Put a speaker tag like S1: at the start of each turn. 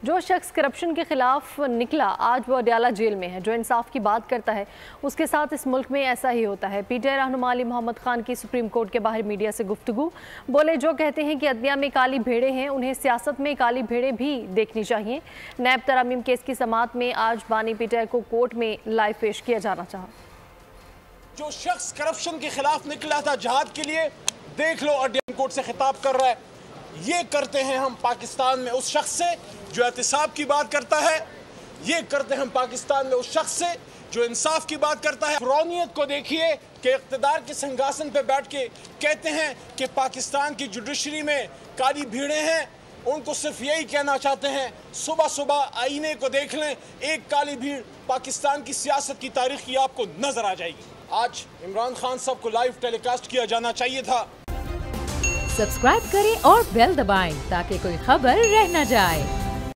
S1: जो शख्स करप्शन के खिलाफ निकला आज वो अडयाला जेल में है। जो इंसाफ की बात करता है उसके साथ इस मुल्क में ऐसा ही होता है। पीटीआई रहनुमा अली मोहम्मद खान की सुप्रीम कोर्ट के बाहर मीडिया से गुफ्तगू। बोले जो कहते हैं कि अदलिया में काली भेड़ें हैं उन्हें सियासत में काली भेड़ें भी देखनी चाहिए। नैब तरामीम केस की समाअत में आज बानी पीटीआई को कोर्ट में लाइव पेश किया जाना चाहा।
S2: जो शख्स करप्शन के खिलाफ निकला था जहाद के लिए, देख लो अडयाला कोर्ट से खिताब कर रहा है। ये करते हैं हम पाकिस्तान में उस शख्स से जो एहतिसाब की बात करता है, ये करते हैं हम पाकिस्तान में उस शख्स से जो इंसाफ की बात करता है। फिरौनियत को देखिए कि इक़्तिदार के सिंहासन पे बैठ के कहते हैं कि पाकिस्तान की जुडिशरी में काली भीड़ें हैं। उनको सिर्फ यही कहना चाहते हैं, सुबह सुबह आईने को देख लें, एक काली भीड़ पाकिस्तान की सियासत की तारीख की आपको नजर आ जाएगी। आज इमरान खान साहब को लाइव टेलीकास्ट किया जाना चाहिए था।
S3: सब्सक्राइब करें और बेल दबाएं ताकि कोई खबर रह न जाए।